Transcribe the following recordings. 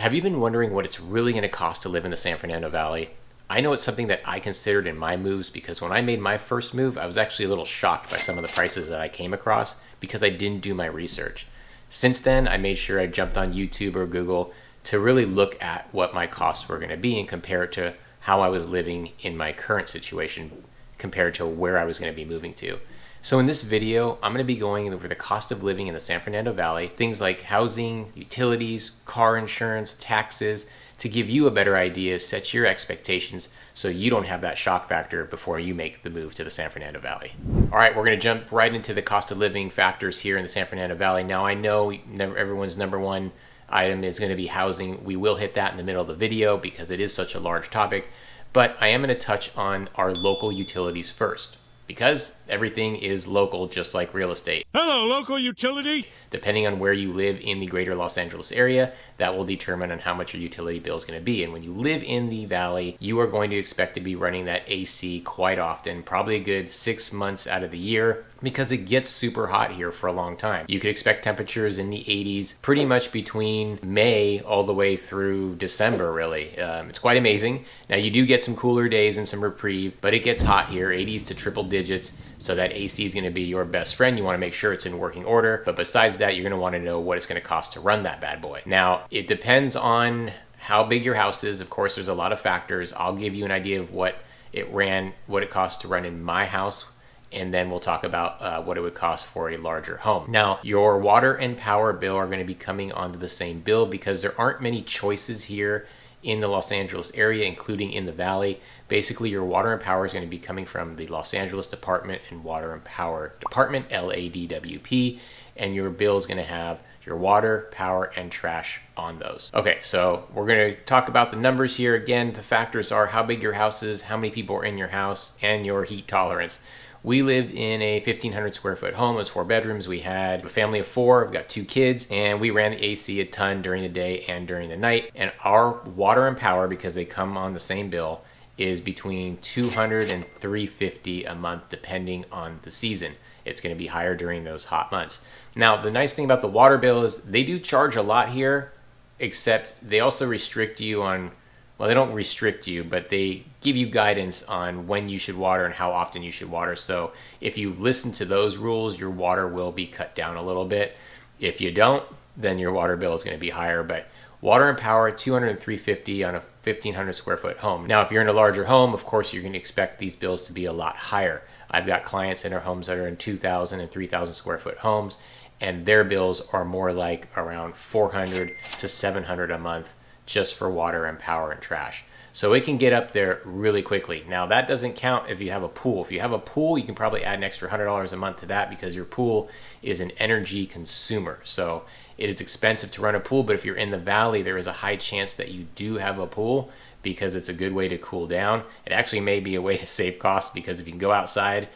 Have you been wondering what it's really going to cost to live in the San Fernando Valley? I know it's something that I considered in my moves because when I made my first move, I was actually a little shocked by some of the prices that I came across because I didn't do my research. Since then, I made sure I jumped on YouTube or Google to really look at what my costs were going to be and compare it to how I was living in my current situation compared to where I was going to be moving to. So in this video, I'm going to be going over the cost of living in the San Fernando Valley, things like housing, utilities, car insurance, taxes, to give you a better idea, set your expectations so you don't have that shock factor before you make the move to the San Fernando Valley. All right, we're going to jump right into the cost of living factors here in the San Fernando Valley. Now, I know everyone's number one item is going to be housing. We will hit that in the middle of the video because it is such a large topic, but I am going to touch on our local utilities first, because everything is local, just like real estate. Hello, local utility. Depending on where you live in the greater Los Angeles area, that will determine on how much your utility bill is going to be. And when you live in the valley, you are going to expect to be running that AC quite often, probably a good 6 months out of the year, because it gets super hot here for a long time. You could expect temperatures in the 80s pretty much between May all the way through December, really. It's quite amazing. Now, you do get some cooler days and some reprieve, but it gets hot here, 80s to triple digits. So that AC is going to be your best friend. You want to make sure it's in working order. But besides that, you're going to want to know what it's going to cost to run that bad boy. Now, it depends on how big your house is. Of course, there's a lot of factors. I'll give you an idea of what it costs to run in my house, and then we'll talk about what it would cost for a larger home. Now, your water and power bill are going to be coming onto the same bill because there aren't many choices here in the Los Angeles area, including in the valley. Basically, your water and power is going to be coming from the Los Angeles Department and Water and Power Department, LADWP, and your bill is going to have your water, power, and trash on those. Okay, so we're going to talk about the numbers here. Again, the factors are how big your house is, how many people are in your house, and your heat tolerance. We lived in a 1,500 square foot home. It was 4 bedrooms. We had a family of 4. We've got 2 kids, and we ran the AC a ton during the day and during the night. And our water and power, because they come on the same bill, is between $200 and $350 a month, depending on the season. It's going to be higher during those hot months. Now, the nice thing about the water bill is they do charge a lot here, except they also restrict you on, well, they don't restrict you, but they give you guidance on when you should water and how often you should water. So if you listen to those rules, your water will be cut down a little bit. If you don't, then your water bill is going to be higher. But water and power, $200 and $350 on a 1,500 square foot home. Now, if you're in a larger home, of course, you're going to expect these bills to be a lot higher. I've got clients in their homes that are in 2,000 and 3,000 square foot homes, and their bills are more like around $400 to $700 a month just for water and power and trash. So it can get up there really quickly. Now, that doesn't count if you have a pool. If you have a pool, you can probably add an extra $100 a month to that because your pool is an energy consumer. So it is expensive to run a pool, but if you're in the valley, there is a high chance that you do have a pool because it's a good way to cool down. It actually may be a way to save costs because if you can go outside,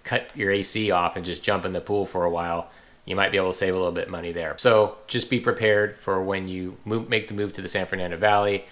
cut your AC off, and just jump in the pool for a while, you might be able to save a little bit of money there. So just be prepared for when you make the move to the San Fernando Valley.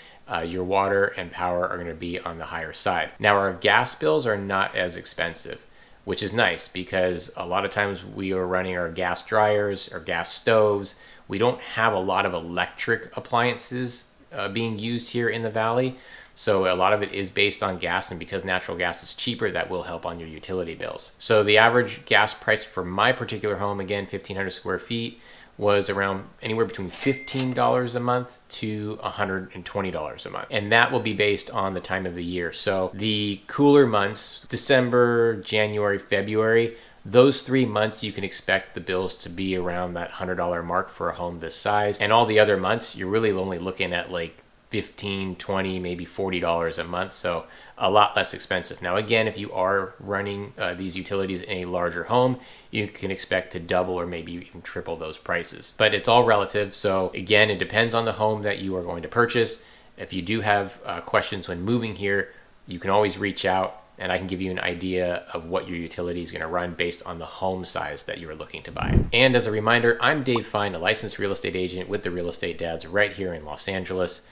Your water and power are going to be on the higher side. Now, our gas bills are not as expensive, which is nice because a lot of times we are running our gas dryers or gas stoves. We don't have a lot of electric appliances being used here in the valley. So a lot of it is based on gas, and because natural gas is cheaper, that will help on your utility bills. So the average gas price for my particular home, again, 1,500 square feet, was around anywhere between $15 a month to $120 a month. And that will be based on the time of the year. So the cooler months, December, January, February, those 3 months you can expect the bills to be around that $100 mark for a home this size. And all the other months, you're really only looking at like $15, $20, maybe $40 a month. So a lot less expensive. Now, again, if you are running these utilities in a larger home, you can expect to double or maybe even triple those prices. But it's all relative. So again, it depends on the home that you are going to purchase. If you do have questions when moving here, you can always reach out and I can give you an idea of what your utility is going to run based on the home size that you are looking to buy. And as a reminder, I'm Dave Fine, a licensed real estate agent with the Real Estate Dads right here in Los Angeles.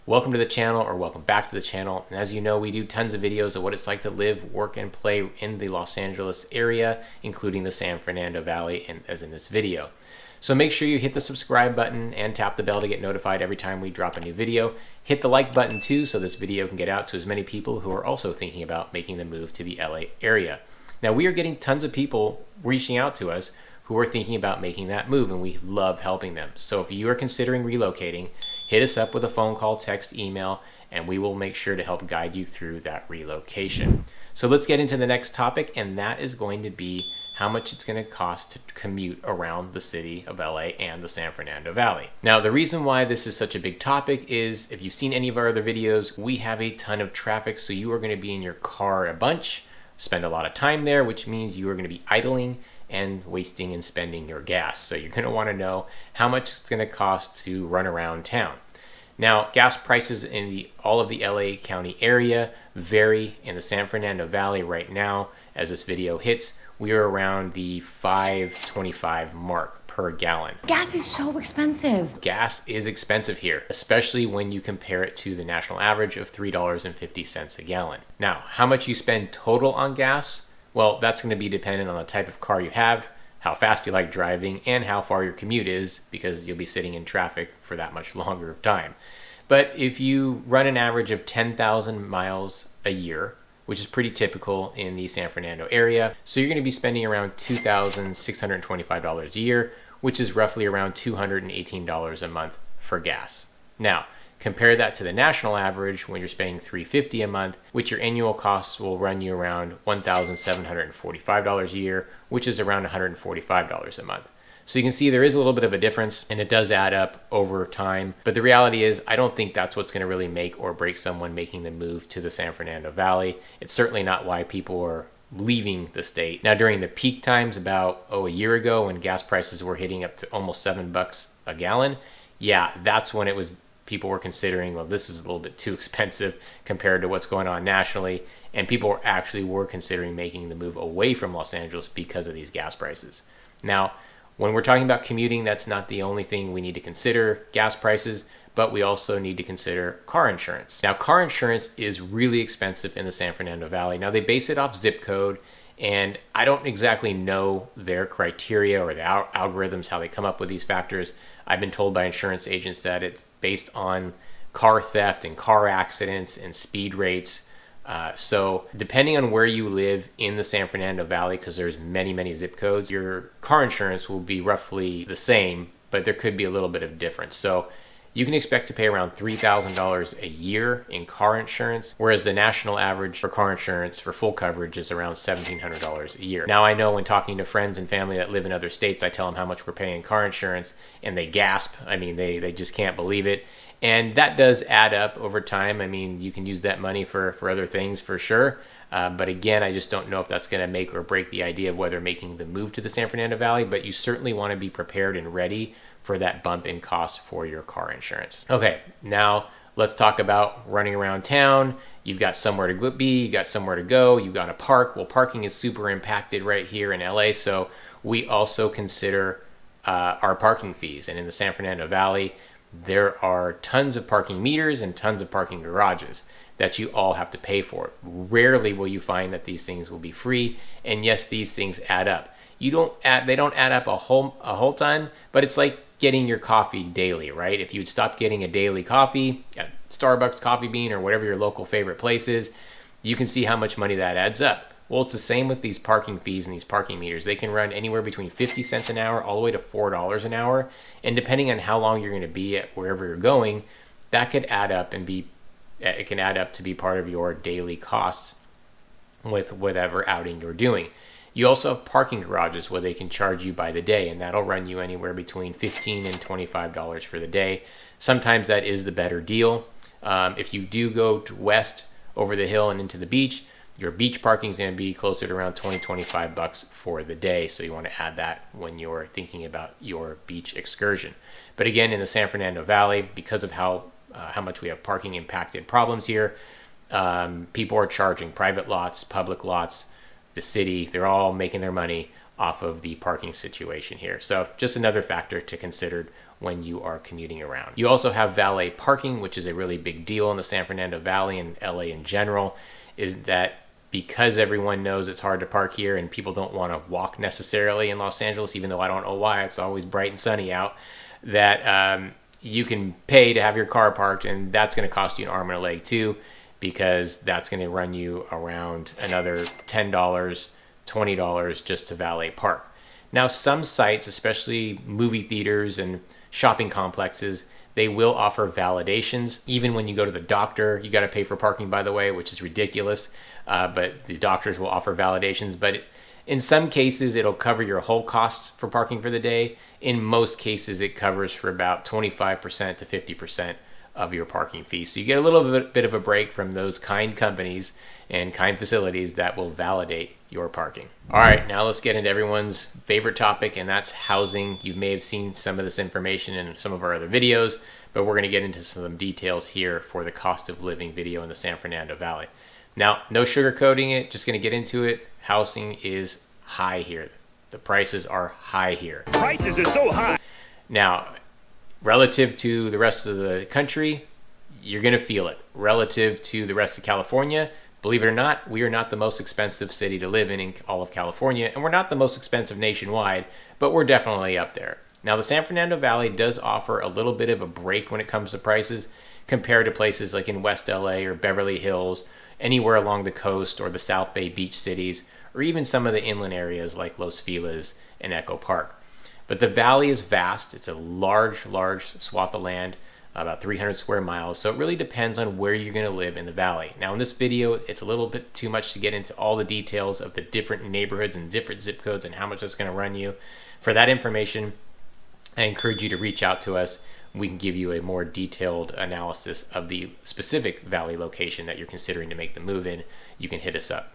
Welcome to the channel, or welcome back to the channel. And as you know, we do tons of videos of what it's like to live, work, and play in the Los Angeles area, including the San Fernando Valley, and as in this video. So make sure you hit the subscribe button and tap the bell to get notified every time we drop a new video. Hit the like button too, so this video can get out to as many people who are also thinking about making the move to the LA area. Now, we are getting tons of people reaching out to us who are thinking about making that move, and we love helping them. So if you are considering relocating, hit us up with a phone call, text, email, and we will make sure to help guide you through that relocation. So let's get into the next topic, and that is going to be how much it's going to cost to commute around the city of LA and the San Fernando Valley. Now, the reason why this is such a big topic is, if you've seen any of our other videos, we have a ton of traffic, so you are going to be in your car a bunch, spend a lot of time there, which means you are going to be idling and wasting and spending your gas. So you're going to want to know how much it's going to cost to run around town. Now, gas prices in all of the LA County area vary. In the San Fernando Valley right now, as this video hits, we are around the $5.25 mark per gallon. Gas is so expensive. Gas is expensive here, especially when you compare it to the national average of $3.50 a gallon. Now, how much you spend total on gas? Well, that's going to be dependent on the type of car you have, how fast you like driving, and how far your commute is, because you'll be sitting in traffic for that much longer of time. But if you run an average of 10,000 miles a year, which is pretty typical in the San Fernando area, so you're going to be spending around $2,625 a year, which is roughly around $218 a month for gas. Now, compare that to the national average when you're spending $350 a month, which your annual costs will run you around $1,745 a year, which is around $145 a month. So you can see there is a little bit of a difference, and it does add up over time. But the reality is, I don't think that's what's going to really make or break someone making the move to the San Fernando Valley. It's certainly not why people are leaving the state. Now, during the peak times about a year ago, when gas prices were hitting up to almost $7 a gallon, yeah, that's when people were considering, well, this is a little bit too expensive compared to what's going on nationally, and people were considering making the move away from Los Angeles because of these gas prices. Now, when we're talking about commuting, that's not the only thing we need to consider, gas prices, but we also need to consider car insurance. Now, car insurance is really expensive in the San Fernando Valley. Now, they base it off zip code, and I don't exactly know their criteria or the algorithms, how they come up with these factors. I've been told by insurance agents that it's based on car theft and car accidents and speed rates. So depending on where you live in the San Fernando Valley, because there's many zip codes, your car insurance will be roughly the same, but there could be a little bit of difference. So you can expect to pay around $3,000 a year in car insurance, whereas the national average for car insurance for full coverage is around $1,700 a year. Now, I know when talking to friends and family that live in other states, I tell them how much we're paying car insurance, and they gasp. I mean, they just can't believe it. And that does add up over time. I mean, you can use that money for other things for sure. But again, I just don't know if that's going to make or break the idea of whether making the move to the San Fernando Valley, but you certainly want to be prepared and ready for that bump in cost for your car insurance. Okay, now let's talk about running around town. You've got somewhere to be, you got somewhere to go, you've got a park. Well, parking is super impacted right here in LA, so we also consider our parking fees. And in the San Fernando Valley, there are tons of parking meters and tons of parking garages that you all have to pay for. Rarely will you find that these things will be free, and yes, these things add up. They don't add up a whole ton, but it's like getting your coffee daily, right? If you'd stop getting a daily coffee at Starbucks, Coffee Bean, or whatever your local favorite place is, you can see how much money that adds up. Well, it's the same with these parking fees and these parking meters. They can run anywhere between 50 cents an hour all the way to $4 an hour. And depending on how long you're going to be at wherever you're going, that could add up and it can add up to be part of your daily costs with whatever outing you're doing. You also have parking garages where they can charge you by the day, and that'll run you anywhere between $15 and $25 for the day. Sometimes that is the better deal. If you do go to west over the hill and into the beach, your beach parking is going to be closer to around $20-25 for the day. So you want to add that when you're thinking about your beach excursion. But again, in the San Fernando Valley, because of how much we have parking impacted problems here, people are charging private lots, public lots, the city. They're all making their money off of the parking situation here. So just another factor to consider when you are commuting around. You also have valet parking, which is a really big deal in the San Fernando Valley and LA in general, is that because everyone knows it's hard to park here and people don't want to walk necessarily in Los Angeles, even though I don't know why, it's always bright and sunny out, that you can pay to have your car parked, and that's going to cost you an arm and a leg too, because that's going to run you around another $10, $20 just to valet park. Now, some sites, especially movie theaters and shopping complexes, they will offer validations. Even when you go to the doctor, you got to pay for parking, by the way, which is ridiculous. But the doctors will offer validations. But in some cases, it'll cover your whole cost for parking for the day. In most cases, it covers for about 25% to 50% of your parking fee. So you get a little bit of a break from those kind companies and kind facilities that will validate your parking. All right, now let's get into everyone's favorite topic, and that's housing. You may have seen some of this information in some of our other videos, but we're going to get into some details here for the cost of living video in the San Fernando Valley. Now, no sugarcoating it, just going to get into it. Housing is high here. The prices are high here. Prices are so high. Now, relative to the rest of the country, you're going to feel it. Relative to the rest of California, believe it or not, we are not the most expensive city to live in all of California, and we're not the most expensive nationwide, but we're definitely up there. Now, the San Fernando Valley does offer a little bit of a break when it comes to prices compared to places like in West LA or Beverly Hills, anywhere along the coast or the South Bay beach cities, or even some of the inland areas like Los Feliz and Echo Park. But the valley is vast. It's a large swath of land, about 300 square miles. So it really depends on where you're going to live in the valley. Now in this video, it's a little bit too much to get into all the details of the different neighborhoods and different zip codes and how much that's going to run you. For that information, I encourage you to reach out to us. We can give you a more detailed analysis of the specific valley location that you're considering to make the move in. You can hit us up.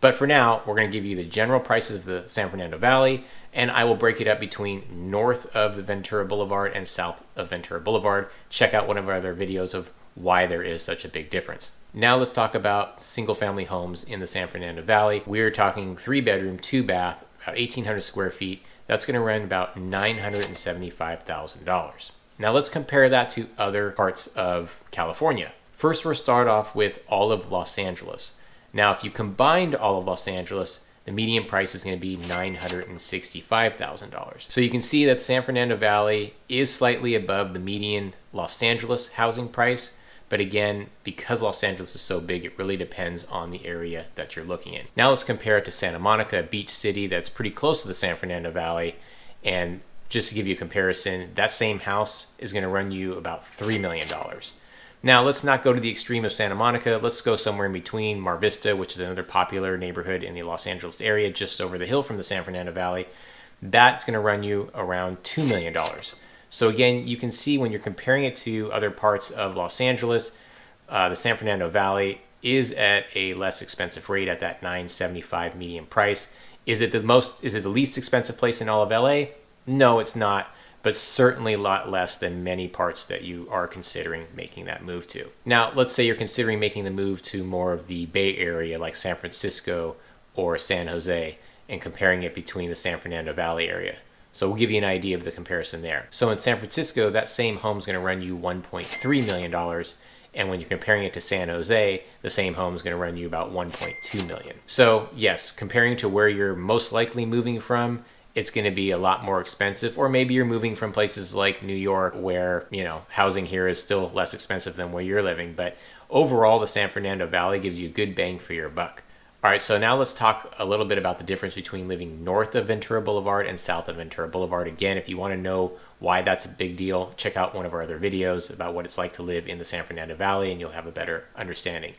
But for now, we're going to give you the general prices of the San Fernando Valley, and I will break it up between north of the Ventura Boulevard and south of Ventura Boulevard. Check out one of our other videos of why there is such a big difference. Now let's talk about single family homes in the San Fernando Valley. We're talking 3-bedroom, 2-bath, about 1,800 square feet. That's going to run about $975,000. Now let's compare that to other parts of California. First, we'll start off with all of Los Angeles. Now, if you combined all of Los Angeles, the median price is going to be $965,000. So you can see that San Fernando Valley is slightly above the median Los Angeles housing price. But again, because Los Angeles is so big, it really depends on the area that you're looking in. Now let's compare it to Santa Monica, a beach city that's pretty close to the San Fernando Valley. And just to give you a comparison, that same house is going to run you about $3 million. Now, let's not go to the extreme of Santa Monica. Let's go somewhere in between. Mar Vista, which is another popular neighborhood in the Los Angeles area, just over the hill from the San Fernando Valley. That's going to run you around $2 million. So again, you can see when you're comparing it to other parts of Los Angeles, the San Fernando Valley is at a less expensive rate at that $975 median price. Is it the least expensive place in all of LA? No, it's not. But certainly a lot less than many parts that you are considering making that move to. Now, let's say you're considering making the move to more of the Bay Area like San Francisco or San Jose and comparing it between the San Fernando Valley area. So we'll give you an idea of the comparison there. So in San Francisco, that same home is going to run you $1.3 million. And when you're comparing it to San Jose, the same home is going to run you about $1.2 million. So yes, comparing to where you're most likely moving from, it's going to be a lot more expensive. Or maybe you're moving from places like New York where, housing here is still less expensive than where you're living. But overall, the San Fernando Valley gives you a good bang for your buck. All right, so now let's talk a little bit about the difference between living north of Ventura Boulevard and south of Ventura Boulevard. Again, if you want to know why that's a big deal, check out one of our other videos about what it's like to live in the San Fernando Valley, and you'll have a better understanding.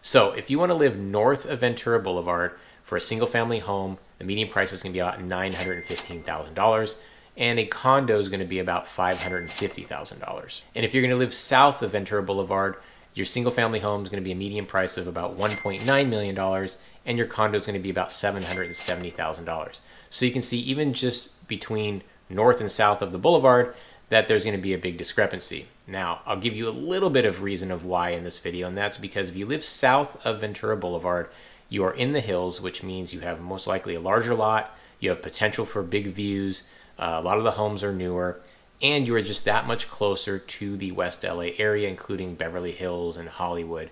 So if you want to live north of Ventura Boulevard for a single family home, the median price is going to be about $915,000, and a condo is going to be about $550,000. And if you're going to live south of Ventura Boulevard, your single family home is going to be a median price of about $1.9 million, and your condo is going to be about $770,000. So you can see even just between north and south of the boulevard that there's going to be a big discrepancy. Now, I'll give you a little bit of reason of why in this video, and that's because if you live south of Ventura Boulevard, you are in the hills, which means you have most likely a larger lot, you have potential for big views, a lot of the homes are newer, and you are just that much closer to the West LA area, including Beverly Hills and Hollywood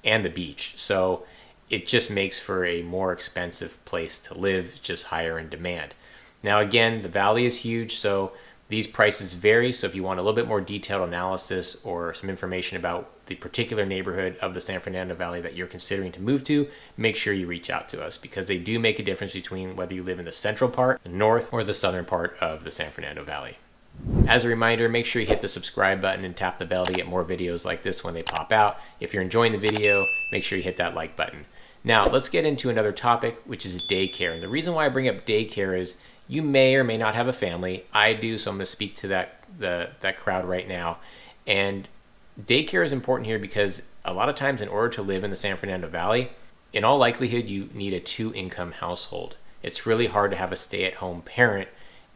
and the beach. So it just makes for a more expensive place to live, just higher in demand. Now again, the valley is huge, so these prices vary. So if you want a little bit more detailed analysis or some information about the particular neighborhood of the San Fernando Valley that you're considering to move to, make sure you reach out to us, because they do make a difference between whether you live in the central part, the north, or the southern part of the San Fernando Valley. As a reminder, make sure you hit the subscribe button and tap the bell to get more videos like this when they pop out. If you're enjoying the video, make sure you hit that like button. Now let's get into another topic, which is daycare. And the reason why I bring up daycare is you may or may not have a family. I do, so I'm going to speak to that crowd right now. And daycare is important here because a lot of times in order to live in the San Fernando Valley, in all likelihood, you need a 2-income household. It's really hard to have a stay-at-home parent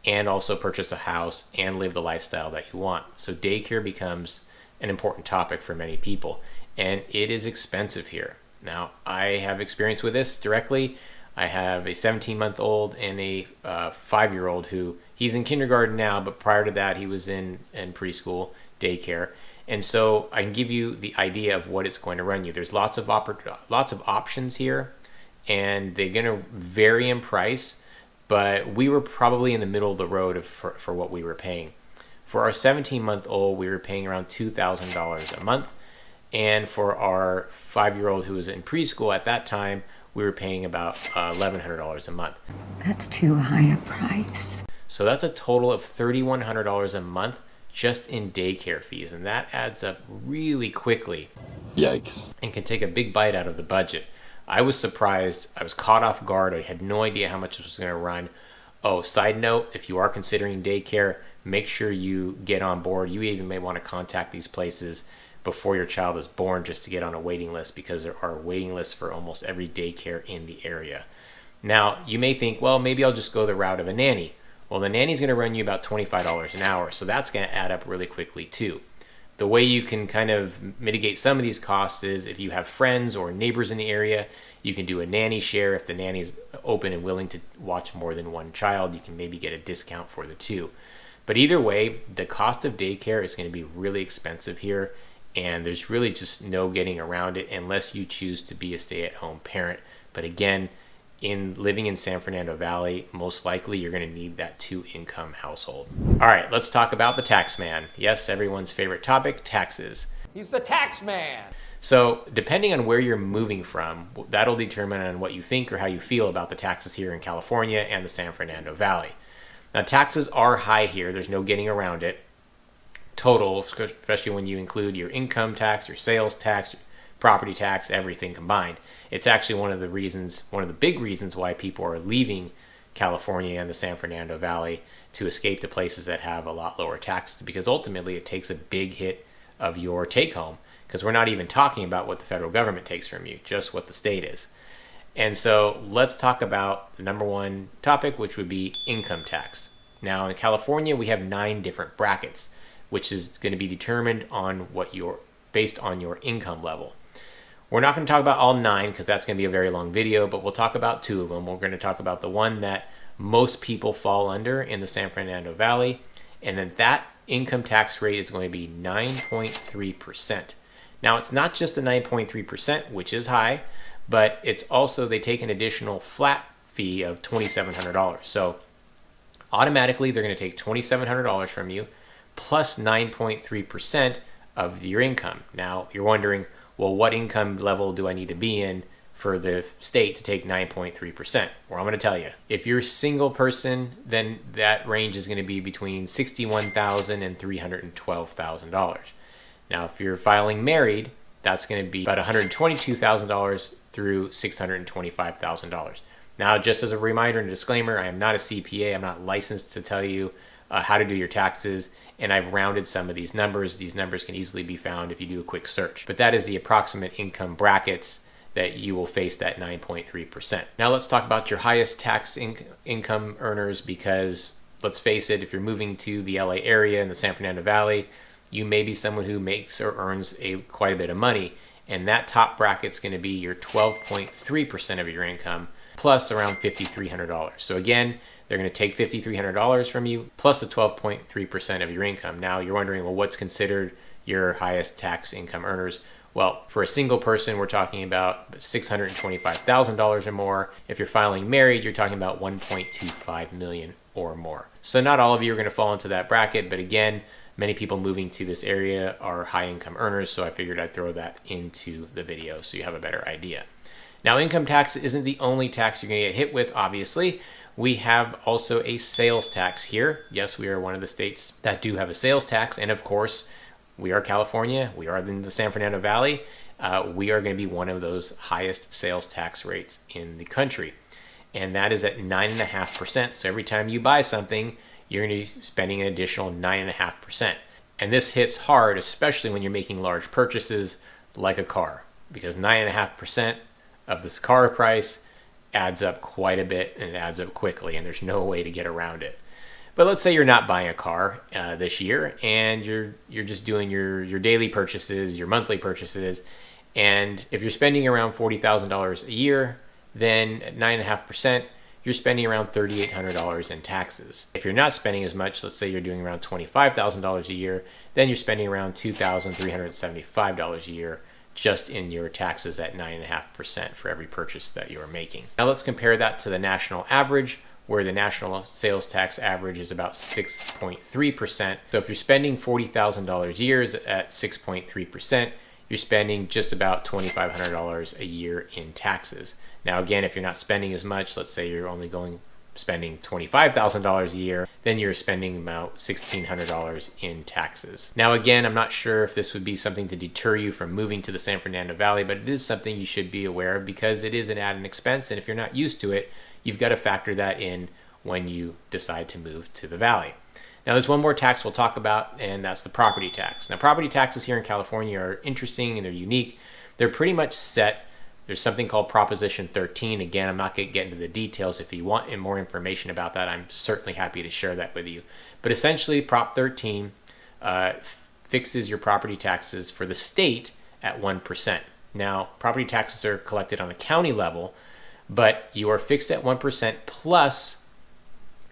and also purchase a house and live the lifestyle that you want. So daycare becomes an important topic for many people, and it is expensive here. Now, I have experience with this directly. I have a 17-month-old and a 5-year-old who, he's in kindergarten now, but prior to that, he was in preschool, daycare. And so I can give you the idea of what it's going to run you. There's lots of options here, and they're going to vary in price, but we were probably in the middle of the road for what we were paying. For our 17-month-old, we were paying around $2,000 a month. And for our 5-year-old who was in preschool at that time, we were paying about $1,100 a month. That's too high a price. So that's a total of $3,100 a month just in daycare fees. And that adds up really quickly. Yikes. And can take a big bite out of the budget. I was surprised. I was caught off guard. I had no idea how much this was going to run. Oh, side note, if you are considering daycare, make sure you get on board. You even may want to contact these places before your child is born just to get on a waiting list, because there are waiting lists for almost every daycare in the area. Now, you may think, well, maybe I'll just go the route of a nanny. Well, the nanny's going to run you about $25 an hour, so that's going to add up really quickly too. The way you can kind of mitigate some of these costs is if you have friends or neighbors in the area, you can do a nanny share. If the nanny's open and willing to watch more than one child, you can maybe get a discount for the two. But either way, the cost of daycare is going to be really expensive here, and there's really just no getting around it unless you choose to be a stay-at-home parent. But again, in living in San Fernando Valley, most likely you're going to need that 2-income household. All right, let's talk about the tax man. Yes, everyone's favorite topic, taxes. He's the tax man. So depending on where you're moving from, that'll determine on what you think or how you feel about the taxes here in California and the San Fernando Valley. Now, taxes are high here. There's no getting around it. Total, especially when you include your income tax, your sales tax, property tax, everything combined. It's actually one of the big reasons why people are leaving California and the San Fernando Valley to escape to places that have a lot lower taxes, because ultimately it takes a big hit of your take home, because we're not even talking about what the federal government takes from you, just what the state is. And so let's talk about the number one topic, which would be income tax. Now in California, we have 9 different brackets, which is going to be determined on based on your income level. We're not going to talk about all 9 because that's going to be a very long video, but we'll talk about 2 of them. We're going to talk about the one that most people fall under in the San Fernando Valley, and then that income tax rate is going to be 9.3%. Now, it's not just the 9.3%, which is high, but it's also, they take an additional flat fee of $2,700. So automatically, they're going to take $2,700 from you plus 9.3% of your income. Now, you're wondering, well, what income level do I need to be in for the state to take 9.3%? Well, I'm going to tell you. If you're a single person, then that range is going to be between $61,000 and $312,000. Now, if you're filing married, that's going to be about $122,000 through $625,000. Now, just as a reminder and disclaimer, I am not a CPA. I'm not licensed to tell you how to do your taxes, and I've rounded some of these numbers. These numbers can easily be found if you do a quick search. But that is the approximate income brackets that you will face that 9.3%. Now let's talk about your highest tax income earners, because let's face it, if you're moving to the LA area in the San Fernando Valley, you may be someone who makes or earns quite a bit of money, and that top bracket's going to be your 12.3% of your income plus around $5,300. So again, they're going to take $5,300 from you plus a 12.3% of your income. Now you're wondering, well, what's considered your highest tax income earners? Well, for a single person, we're talking about $625,000 or more. If you're filing married, you're talking about $1.25 million or more. So not all of you are going to fall into that bracket, but again, many people moving to this area are high income earners, so I figured I'd throw that into the video so you have a better idea. Now, income tax isn't the only tax you're going to get hit with, obviously. We have also a sales tax here. Yes, we are one of the states that do have a sales tax, and of course, we are California, we are in the San Fernando Valley. We are going to be one of those highest sales tax rates in the country. And that is at 9.5%. So every time you buy something, you're going to be spending an additional 9.5%. And this hits hard, especially when you're making large purchases like a car, because 9.5% of this car price adds up quite a bit, and it adds up quickly, and there's no way to get around it. But let's say you're not buying a car this year, and you're just doing your daily purchases, your monthly purchases, and if you're spending around $40,000 a year, then at 9.5%, you're spending around $3,800 in taxes. If you're not spending as much, let's say you're doing around $25,000 a year, then you're spending around $2,375 a year just in your taxes at 9.5% for every purchase that you are making. Now let's compare that to the national average, where the national sales tax average is about 6.3%. So if you're spending $40,000 a year at 6.3%, you're spending just about $2,500 a year in taxes. Now again, if you're not spending as much, let's say you're only spending $25,000 a year, then you're spending about $1,600 in taxes. Now again, I'm not sure if this would be something to deter you from moving to the San Fernando Valley, but it is something you should be aware of because it is an added expense, and if you're not used to it, you've got to factor that in when you decide to move to the valley. Now there's one more tax we'll talk about, and that's the property tax. Now property taxes here in California are interesting and they're unique. They're pretty much set. There's something called Proposition 13. Again, I'm not going to get into the details. If you want more information about that, I'm certainly happy to share that with you. But essentially, Prop 13 fixes your property taxes for the state at 1%. Now, property taxes are collected on a county level, but you are fixed at 1% plus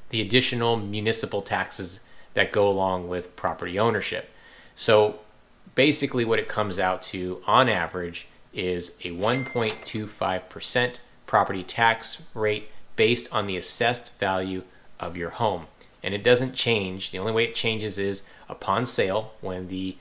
the additional municipal taxes that go along with property ownership. So basically what it comes out to on average is a 1.25% property tax rate based on the assessed value of your home. And it doesn't change. The only way it changes is upon sale, when the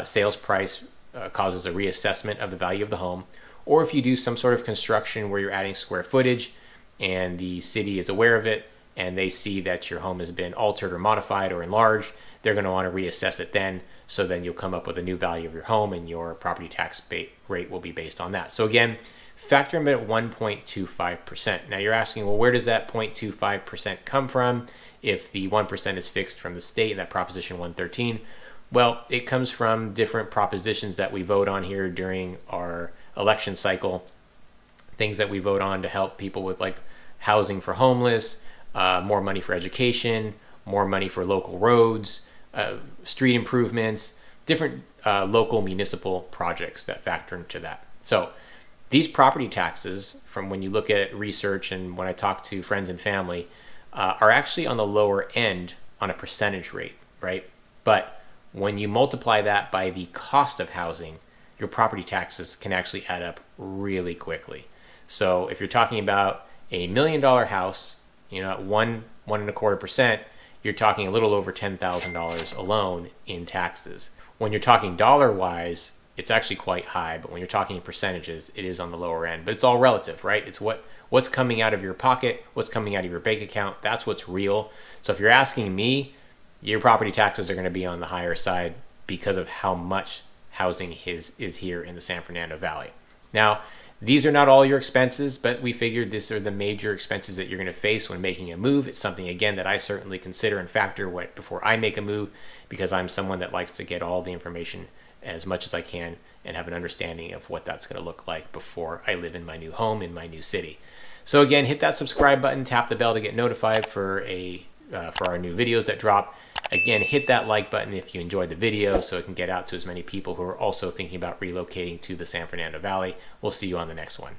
sales price causes a reassessment of the value of the home, or if you do some sort of construction where you're adding square footage and the city is aware of it and they see that your home has been altered or modified or enlarged, they're going to want to reassess it then. So then you'll come up with a new value of your home and your property tax rate will be based on that. So again, factor in at 1.25%. Now you're asking, well, where does that 0.25% come from if the 1% is fixed from the state in that Proposition 113? Well, it comes from different propositions that we vote on here during our election cycle, things that we vote on to help people with like housing for homeless, more money for education, more money for local roads, street improvements, different local municipal projects that factor into that. So these property taxes, from when you look at research and when I talk to friends and family, are actually on the lower end on a percentage rate, right? But when you multiply that by the cost of housing, your property taxes can actually add up really quickly. So if you're talking about $1 million house, at 1.25%, you're talking a little over $10,000 alone in taxes. When you're talking dollar-wise, it's actually quite high, but when you're talking in percentages, it is on the lower end. But it's all relative, right? It's what's coming out of your pocket, what's coming out of your bank account. That's what's real. So if you're asking me, your property taxes are going to be on the higher side because of how much housing is here in the San Fernando Valley. Now, these are not all your expenses, but we figured these are the major expenses that you're going to face when making a move. It's something, again, that I certainly consider and factor before I make a move, because I'm someone that likes to get all the information as much as I can and have an understanding of what that's going to look like before I live in my new home in my new city. So again, hit that subscribe button, tap the bell to get notified for our new videos that drop. Again, hit that like button if you enjoyed the video so it can get out to as many people who are also thinking about relocating to the San Fernando Valley. We'll see you on the next one.